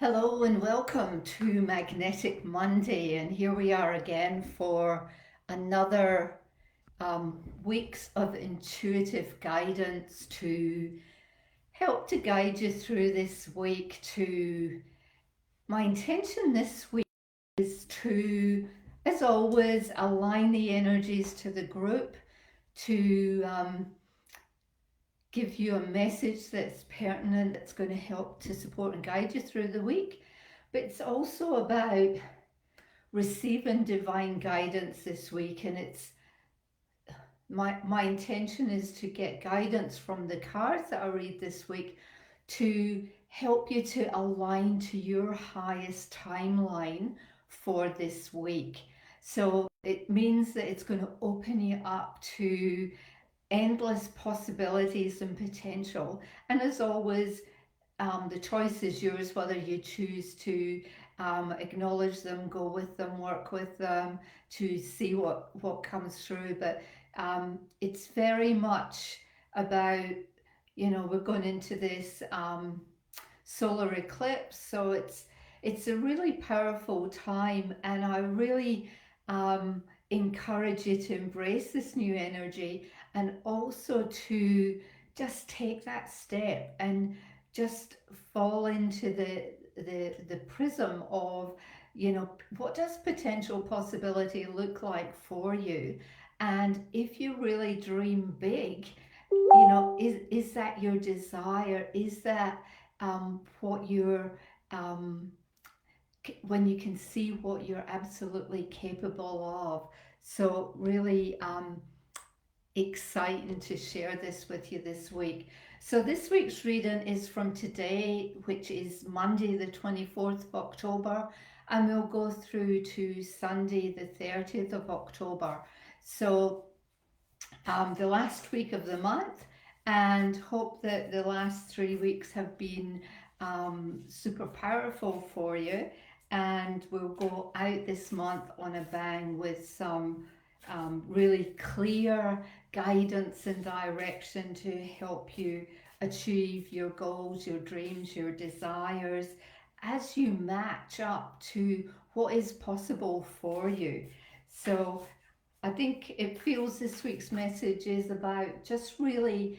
Hello and welcome to Magnetic Monday, and here we are again for another weeks of intuitive guidance to help to guide you through this week. My intention this week is to, as always, align the energies to the group to give you a message that's pertinent, that's going to help to support and guide you through the week. But it's also about receiving divine guidance this week, and it's my intention is to get guidance from the cards that I read this week to help you to align to your highest timeline for this week. So it means that it's going to open you up to endless possibilities and potential. And as always, the choice is yours whether you choose to acknowledge them, go with them, work with them to see what comes through. But it's very much about, we're going into this solar eclipse, so it's a really powerful time, and I really encourage you to embrace this new energy and also to just take that step and just fall into the prism of, what does potential possibility look like for you. And if you really dream big, is that your desire? Is that what you're when you can see what you're absolutely capable of? So really exciting to share this with you this week. So this week's reading is from today, which is Monday the 24th of October, and we'll go through to Sunday the 30th of October. So the last week of the month, and hope that the last 3 weeks have been super powerful for you. And we'll go out this month on a bang with some really clear guidance and direction to help you achieve your goals, your dreams, your desires as you match up to what is possible for you. So I think it feels this week's message is about just really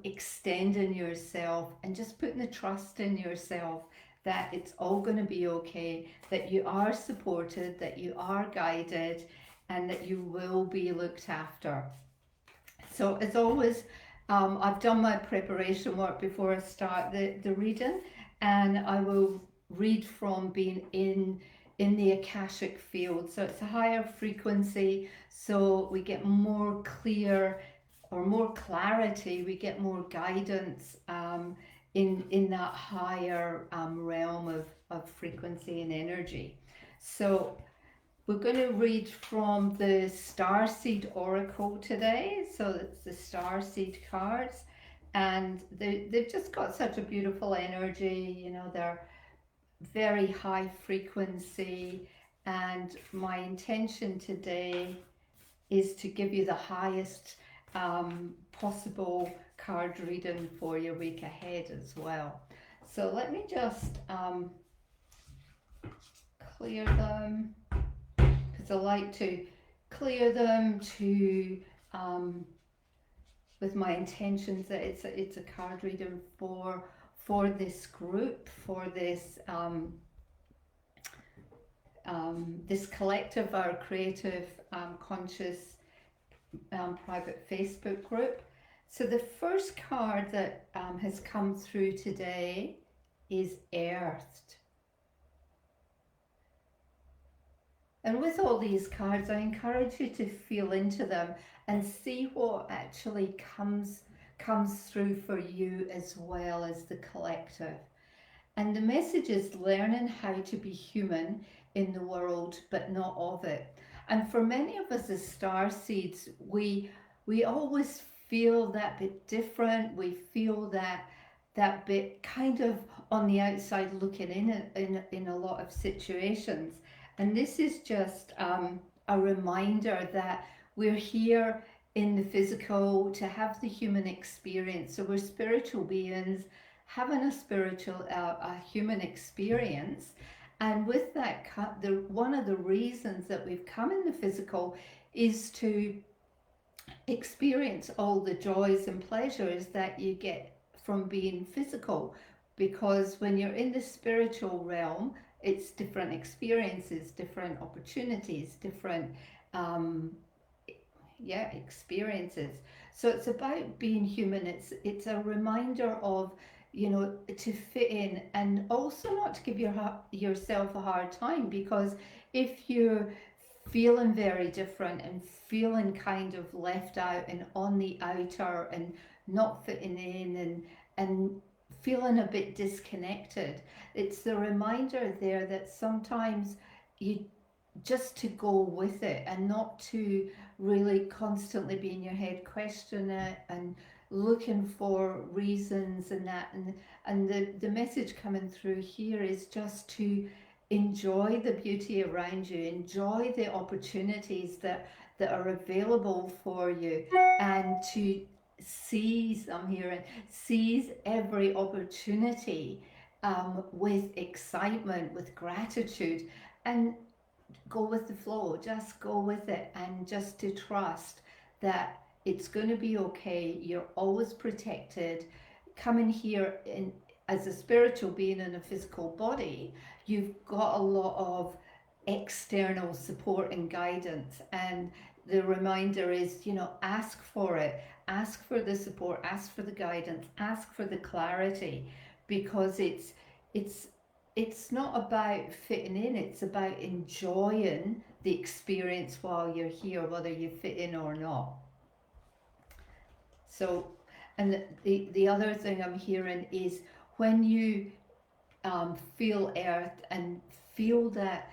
extending yourself and just putting the trust in yourself that it's all going to be okay, that you are supported, that you are guided, and that you will be looked after. So, as always, I've done my preparation work before I start the reading, and I will read from being in the Akashic field. So it's a higher frequency, so we get more clear or more clarity, we get more guidance in that higher realm of frequency and energy. So we're going to read from the Starseed Oracle today. So it's the Starseed cards, and they've just got such a beautiful energy. They're very high frequency, and my intention today is to give you the highest possible card reading for your week ahead as well. So let me just clear them, because I like to clear them to with my intentions that it's a card reading for this group, for this this collective, our creative conscious private Facebook group. So the first card that has come through today is Earthed. And with all these cards, I encourage you to feel into them and see what actually comes through for you as well as the collective. And the message is learning how to be human in the world, but not of it. And for many of us as star seeds, we always feel that bit different. We feel that bit kind of on the outside looking in a lot of situations. And this is just a reminder that we're here in the physical to have the human experience. So we're spiritual beings, having a spiritual, a human experience. And with that, one of the reasons that we've come in the physical is to experience all the joys and pleasures that you get from being physical. Because when you're in the spiritual realm, it's different experiences, different opportunities, different um, experiences. So it's about being human. It's a reminder of, to fit in, and also not to give yourself a hard time, because if you're feeling very different and feeling kind of left out and on the outer and not fitting in, and feeling a bit disconnected, it's the reminder there that sometimes you just to go with it and not to really constantly be in your head questioning it and looking for reasons and that, and the message coming through here is just to enjoy the beauty around you, enjoy the opportunities that are available for you, and to seize, I'm hearing, seize every opportunity with excitement, with gratitude, and go with the flow, just go with it, and just to trust that it's going to be okay. You're always protected. Coming here in as a spiritual being in a physical body, you've got a lot of external support and guidance, and the reminder is, ask for it, ask for the support, ask for the guidance, ask for the clarity, because it's it's not about fitting in, it's about enjoying the experience while you're here, whether you fit in or not. So, and the other thing I'm hearing is when you feel earth and feel that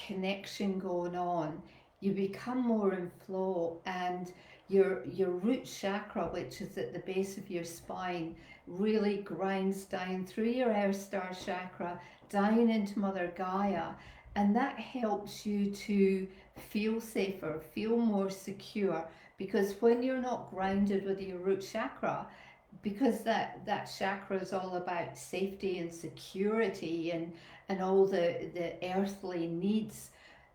connection going on, you become more in flow, and your root chakra, which is at the base of your spine, really grinds down through your earth star chakra down into Mother Gaia, and that helps you to feel safer, feel more secure, because when you're not grounded with your root chakra, because that chakra is all about safety and security and all the earthly needs,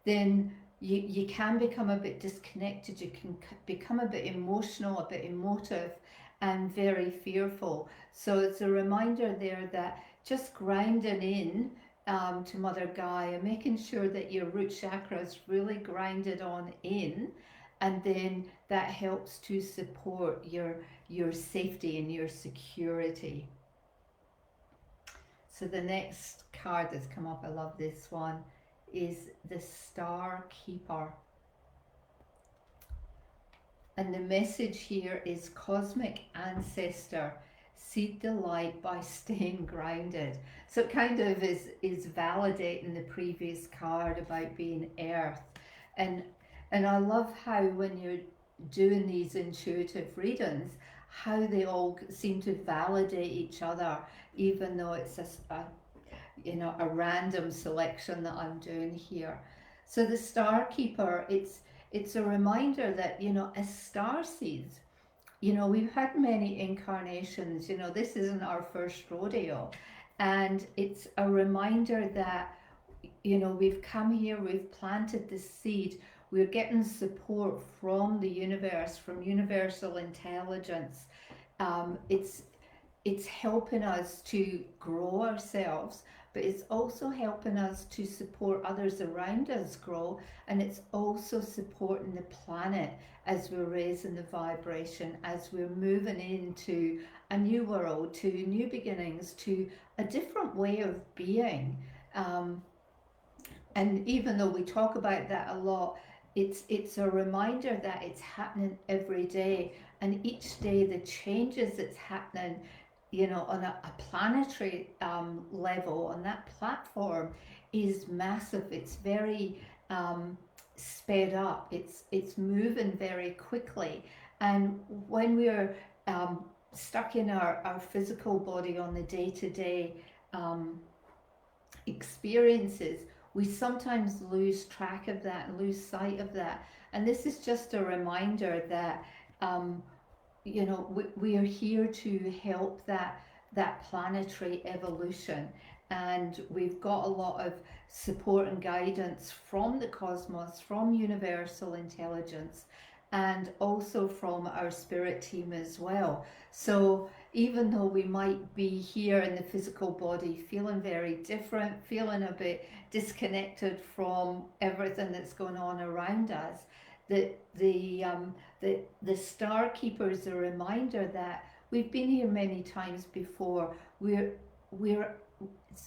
then you can become a bit disconnected, you can become a bit emotional, a bit emotive, and very fearful. So it's a reminder there that just grounding in to Mother Gaia, making sure that your root chakra is really grounded on in, and then that helps to support your safety and your security. So the next card that's come up, I love this one, is the Star Keeper. And the message here is cosmic ancestor, seed the light by staying grounded. So it kind of is validating the previous card about being earth. And and I love how when you're doing these intuitive readings, how they all seem to validate each other, even though it's a random selection that I'm doing here. So the Star Keeper, it's a reminder that, as star seeds, we've had many incarnations. This isn't our first rodeo, and it's a reminder that, we've come here, we've planted the seed, we're getting support from the universe, from universal intelligence. It's helping us to grow ourselves, but it's also helping us to support others around us grow, and it's also supporting the planet as we're raising the vibration, as we're moving into a new world, to new beginnings, to a different way of being. Um, and even though we talk about that a lot, it's a reminder that it's happening every day, and each day the changes that's happening, on a planetary level, on that platform, is massive. It's very sped up. It's moving very quickly, and when we're stuck in our physical body on the day-to-day experiences, we sometimes lose track of that and lose sight of that. And this is just a reminder that we are here to help that planetary evolution. And we've got a lot of support and guidance from the cosmos, from universal intelligence, and also from our spirit team as well. So even though we might be here in the physical body feeling very different, feeling a bit disconnected from everything that's going on around us, the star keeper is a reminder that we've been here many times before. We're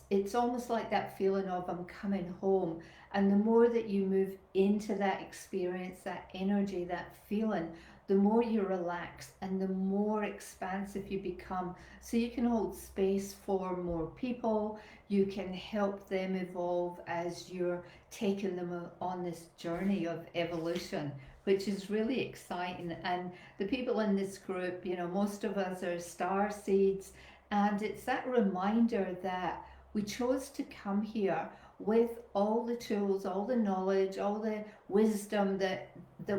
it's almost like that feeling of I'm coming home. And the more that you move into that experience, that energy, that feeling, the more you relax and the more expansive you become. So you can hold space for more people. You can help them evolve as you're taking them on this journey of evolution, which is really exciting. And the people in this group, most of us are star seeds. And it's that reminder that we chose to come here with all the tools, all the knowledge, all the wisdom that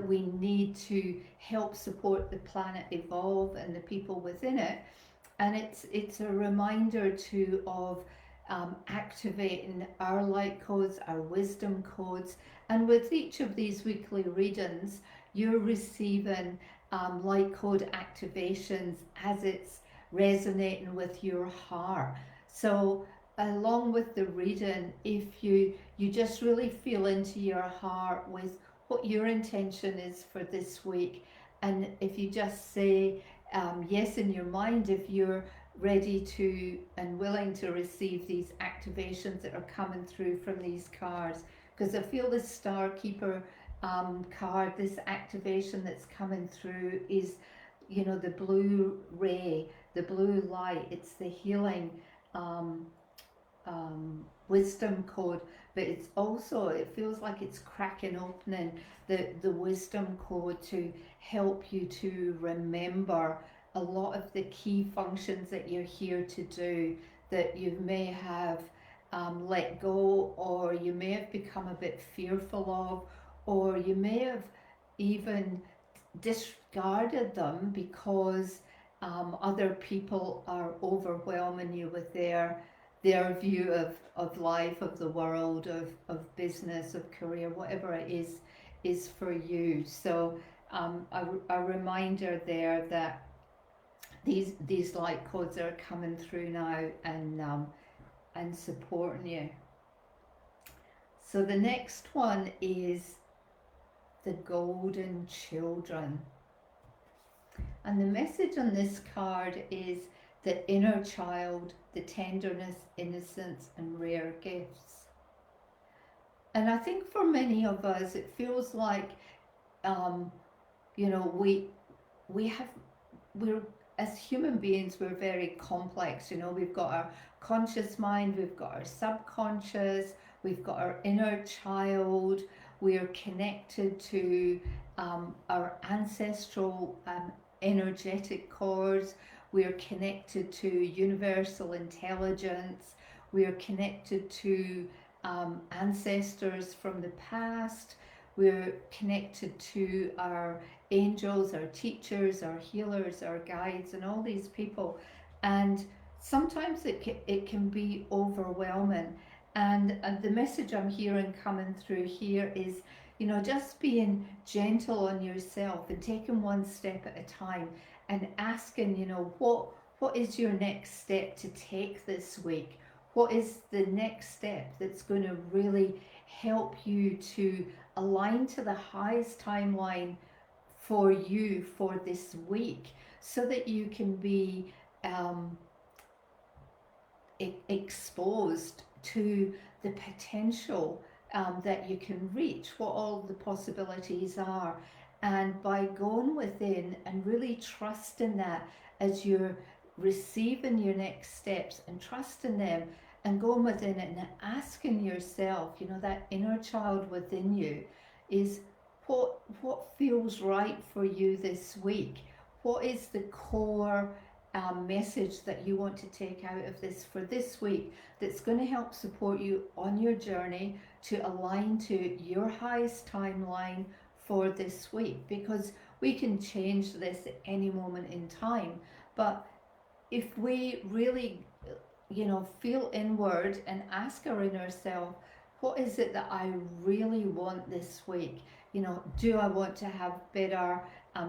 we need to help support the planet evolve and the people within it. And it's a reminder too of activating our light codes, our wisdom codes. And with each of these weekly readings, you're receiving light code activations as it's resonating with your heart. So along with the reading, if you just really feel into your heart with what your intention is for this week, and if you just say yes in your mind, if you're ready to and willing to receive these activations that are coming through from these cards, because I feel the Star Keeper card, this activation that's coming through is, the blue ray, the blue light. It's the healing wisdom code, but it's also, it feels like it's cracking opening the wisdom code to help you to remember a lot of the key functions that you're here to do that you may have let go, or you may have become a bit fearful of, or you may have even discarded them because other people are overwhelming you with their view of life, of the world, of business, of career, whatever it is for you. So a reminder there that these light codes are coming through now and supporting you. So the next one is the Golden Children. And the message on this card is the inner child, the tenderness, innocence, and rare gifts. And I think for many of us, it feels like, we have, we're, as human beings, we're very complex. We've got our conscious mind, we've got our subconscious, we've got our inner child, we're connected to our ancestral energetic cords, we're connected to universal intelligence, we're connected to ancestors from the past, we're connected to our angels, our teachers, our healers, our guides, and all these people. And sometimes it can be overwhelming. And the message I'm hearing coming through here is, just being gentle on yourself and taking one step at a time and asking, what is your next step to take this week? What is the next step that's going to really help you to align to the highest timeline for you for this week, so that you can be exposed to the potential that you can reach, what all the possibilities are. And by going within and really trusting that as you're receiving your next steps and trusting them and going within it and asking yourself, that inner child within you is what feels right for you this week? What is the core message that you want to take out of this for this week that's going to help support you on your journey to align to your highest timeline for this week? Because we can change this at any moment in time, but if we really, feel inward and ask our inner self, what is it that I really want this week? Do I want to have better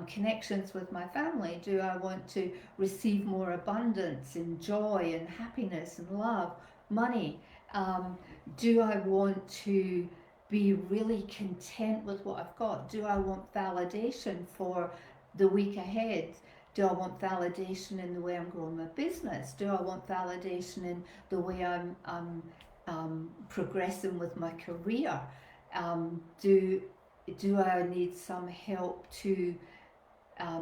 connections with my family? Do I want to receive more abundance and joy and happiness and love, money? Um, do I want to be really content with what I've got? Do I want validation for the week ahead? Do I want validation in the way I'm growing my business? Do I want validation in the way I'm progressing with my career? Do I need some help to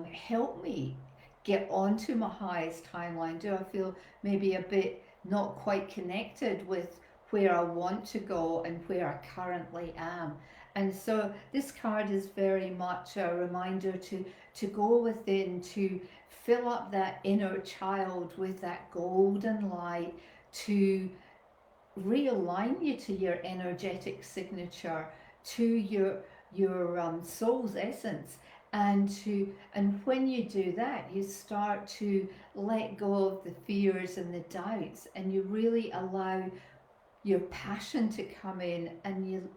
help me get onto my highest timeline? Do I feel maybe a bit not quite connected with where I want to go and where I currently am? And so this card is very much a reminder to go within, to fill up that inner child with that golden light, to realign you to your energetic signature, to your soul's essence, and when you do that, you start to let go of the fears and the doubts, and you really allow your passion to come in, and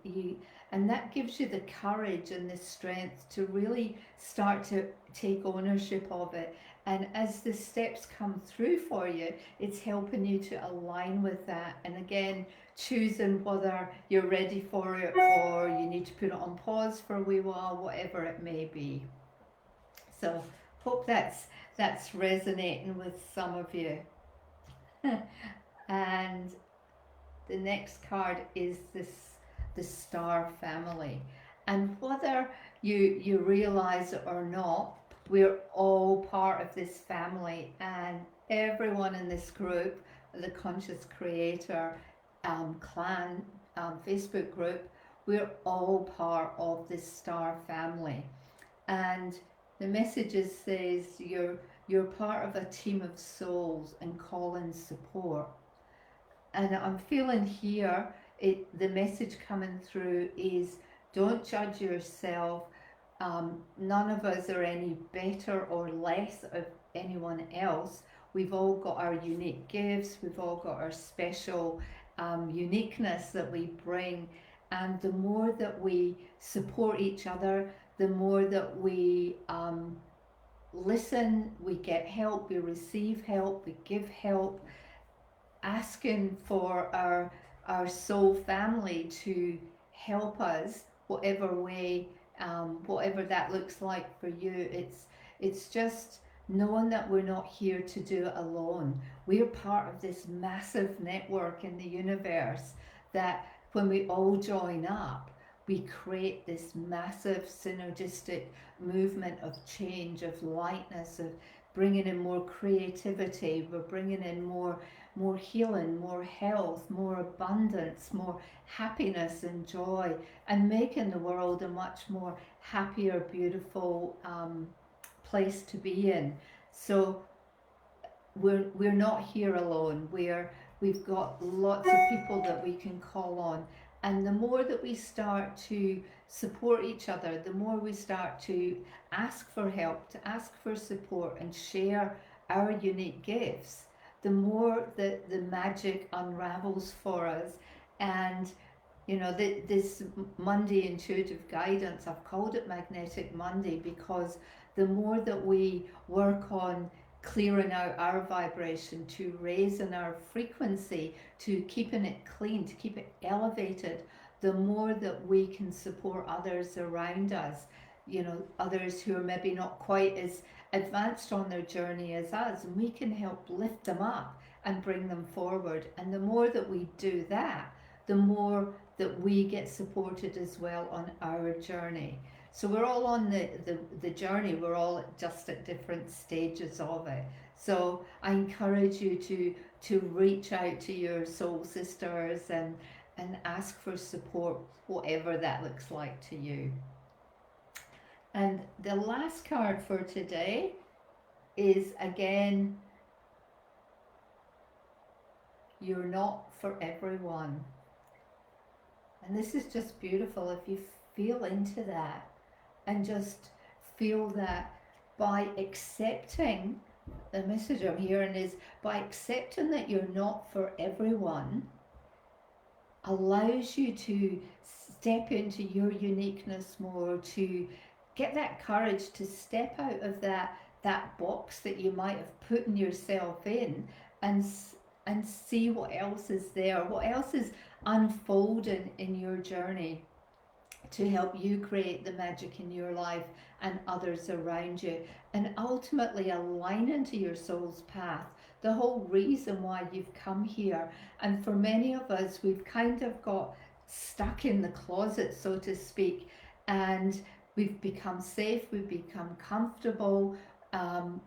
and that gives you the courage and the strength to really start to take ownership of it. And as the steps come through for you, it's helping you to align with that, and again, choosing whether you're ready for it or you need to put it on pause for a wee while, whatever it may be. So hope that's resonating with some of you. And the next card is the star family. And whether you realize it or not, we're all part of this family, and everyone in this group, the Conscious Creator clan Facebook group, we're all part of this star family. And the messages says you're part of a team of souls and call in support. And I'm feeling here, the message coming through is, don't judge yourself. None of us are any better or less of anyone else. We've all got our unique gifts, we've all got our special uniqueness that we bring, and the more that we support each other, the more that we listen, we get help, we receive help, we give help, asking for our soul family to help us, whatever way, whatever that looks like for you. It's just knowing that we're not here to do it alone. We're part of this massive network in the universe, that when we all join up, we create this massive synergistic movement of change, of lightness, of bringing in more creativity. We're bringing in more healing, more health, more abundance, more happiness and joy, and making the world a much more happier, beautiful place to be in. So we're not here alone. We've got lots of people that we can call on, and the more that we start to support each other, the more we start to ask for help, to ask for support, and share our unique gifts, the more that the magic unravels for us. And this Monday intuitive guidance, I've called it Magnetic Monday, because the more that we work on clearing out our vibration, to raising our frequency, to keeping it clean, to keep it elevated, the more that we can support others around us, others who are maybe not quite as advanced on their journey as us, and we can help lift them up and bring them forward. And the more that we do that, the more that we get supported as well on our journey. So we're all on the journey, we're all just at different stages of it. So I encourage you to reach out to your soul sisters and ask for support, whatever that looks like to you. And the last card for today is, again, You're Not For Everyone. And this is just beautiful if you feel into that, and just feel that by accepting the message I'm hearing is by accepting that you're not for everyone allows you to step into your uniqueness more, to get that courage to step out of that box that you might have put yourself in, and and see what else is there, what else is unfolding in your journey to help you create the magic in your life and others around you, and ultimately align into your soul's path, the whole reason why you've come here. And for many of us, we've kind of got stuck in the closet, so to speak, and we've become safe, we've become comfortable, um,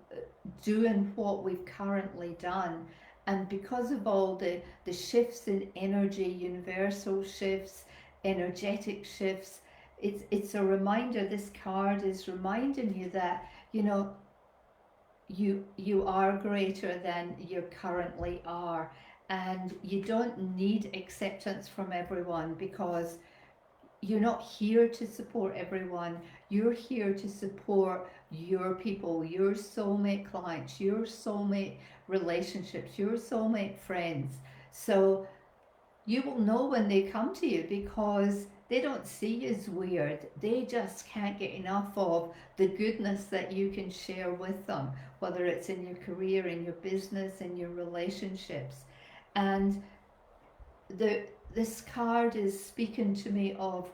doing what we've currently done. And because of all the shifts in energy, universal shifts, energetic shifts, it's a reminder. This card is reminding you that, you know, you are greater than you currently are, and you don't need acceptance from everyone, because you're not here to support everyone. You're here to support your people, your soulmate clients, your soulmate relationships, your soulmate friends. So you will know when they come to you, because they don't see you as weird. They just can't get enough of the goodness that you can share with them, whether it's in your career, in your business, in your relationships. And the this card is speaking to me of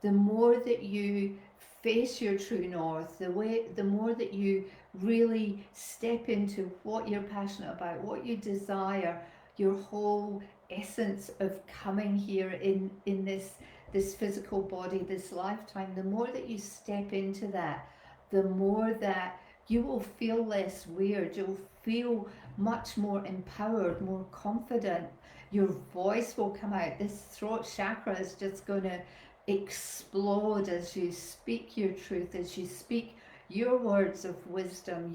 the more that you face your true north, the more that you really step into what you're passionate about, what you desire, your whole essence of coming here in this physical body, this lifetime, the more that you step into that, the more that you will feel less weird. You'll feel much more empowered, more confident. Your voice will come out. This throat chakra is just going to explode as you speak your truth, as you speak your words of wisdom,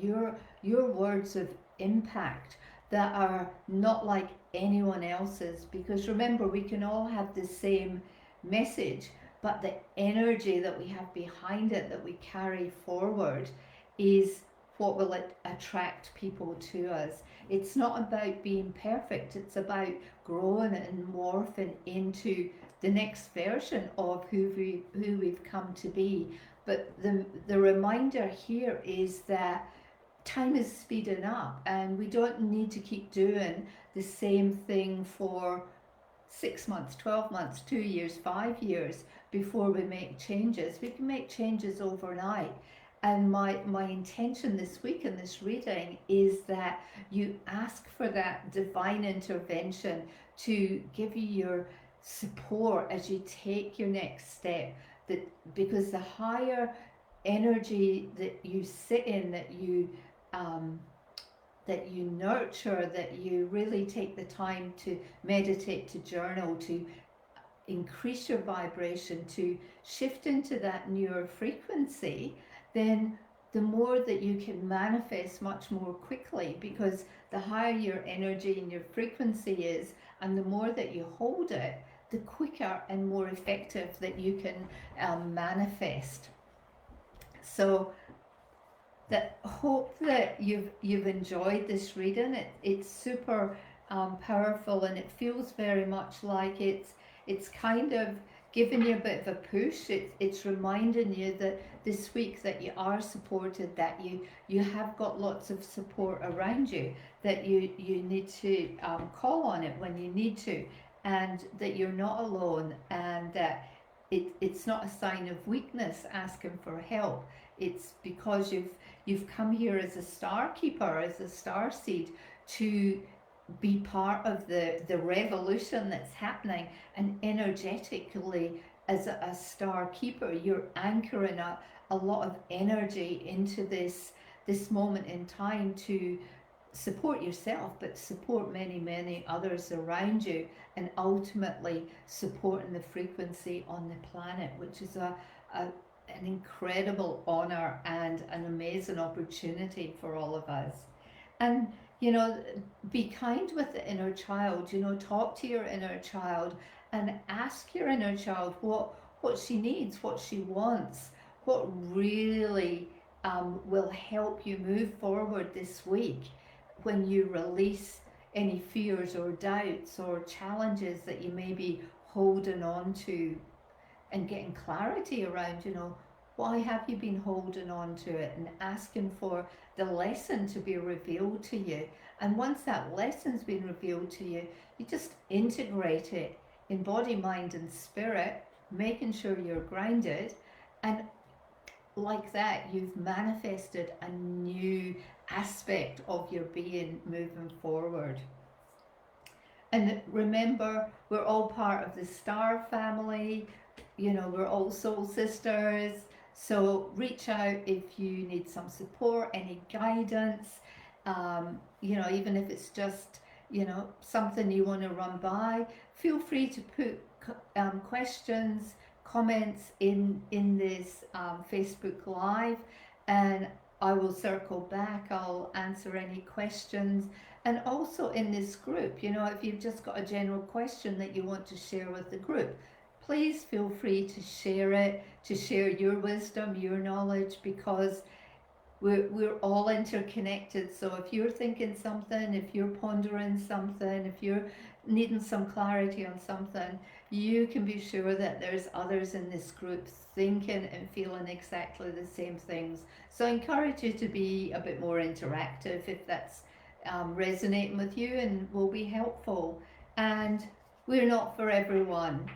your words of impact that are not like anyone else's. Because remember, we can all have the same message, but the energy that we have behind it, that we carry forward, is what will attract people to us. It's not about being perfect, it's about growing and morphing into the next version of who we've come to be. But the reminder here is that time is speeding up, and we don't need to keep doing the same thing for 6 months, 12 months, 2 years, 5 years before we make changes. We can make changes overnight. And my intention this week in this reading is that you ask for that divine intervention to give you your support as you take your next step. That because the higher energy that you sit in, um, that you nurture, that you really take the time to meditate, to journal, to increase your vibration, to shift into that newer frequency, then the more that you can manifest much more quickly, because the higher your energy and your frequency is, and the more that you hold it, the quicker and more effective that you can manifest. So that hope that you've enjoyed this reading. It's super powerful, and it feels very much like it's kind of giving you a bit of a push. It's reminding you that this week that you are supported, that you have got lots of support around you, that you need to call on it when you need to, and that you're not alone, and that it's not a sign of weakness asking for help. It's because you've come here as a star keeper, as a star seed, to be part of the revolution that's happening. And energetically, as a star keeper, you're anchoring a lot of energy into this moment in time to support yourself, but support many others around you, and ultimately supporting the frequency on the planet, which is an incredible honor and an amazing opportunity for all of us. And you know, be kind with the inner child. You know, talk to your inner child and ask your inner child what she needs, what she wants, what really will help you move forward this week when you release any fears or doubts or challenges that you may be holding on to, and getting clarity around, why have you been holding on to it, and asking for the lesson to be revealed to you. And once that lesson's been revealed to you, you just integrate it in body, mind, and spirit, making sure you're grounded. And like that, you've manifested a new aspect of your being moving forward. And remember, we're all part of the star family. We're all soul sisters. So reach out if you need some support, any guidance, even if it's just, something you want to run by. Feel free to put questions, comments in this Facebook Live, and I will circle back. I'll answer any questions. And also in this group, if you've just got a general question that you want to share with the group, please feel free to share it, to share your wisdom, your knowledge, because we're all interconnected. So if you're thinking something, if you're pondering something, if you're needing some clarity on something, you can be sure that there's others in this group thinking and feeling exactly the same things. So I encourage you to be a bit more interactive if that's resonating with you and will be helpful. And we're not for everyone.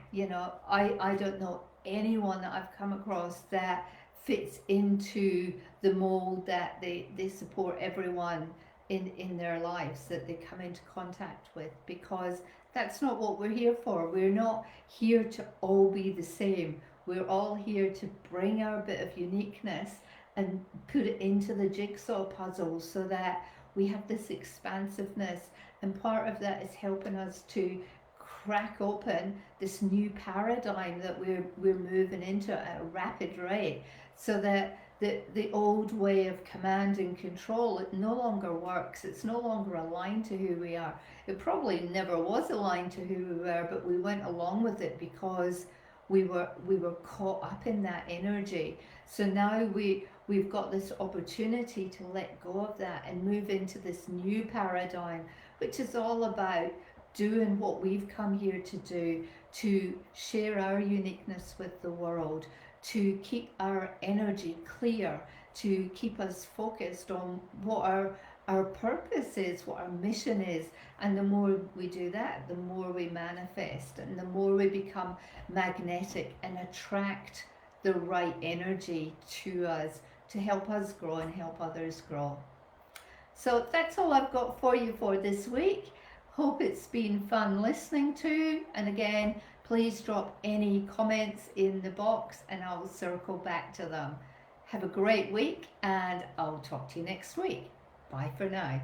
I don't know anyone that I've come across that fits into the mold that they support everyone in their lives that they come into contact with, because that's not what we're here for. We're not here to all be the same. We're all here to bring our bit of uniqueness and put it into the jigsaw puzzle so that we have this expansiveness, and part of that is helping us to crack open this new paradigm that we're moving into at a rapid rate, so that the old way of command and control, it no longer works. It's no longer aligned to who we are. It probably never was aligned to who we were, but we went along with it because we were caught up in that energy. So now we've got this opportunity to let go of that and move into this new paradigm, which is all about doing what we've come here to do, to share our uniqueness with the world, to keep our energy clear, to keep us focused on what our purpose is, what our mission is. And the more we do that, the more we manifest, and the more we become magnetic and attract the right energy to us to help us grow and help others grow. So that's all I've got for you for this week. Hope it's been fun listening to. And again, please drop any comments in the box and I'll circle back to them. Have a great week, and I'll talk to you next week. Bye for now.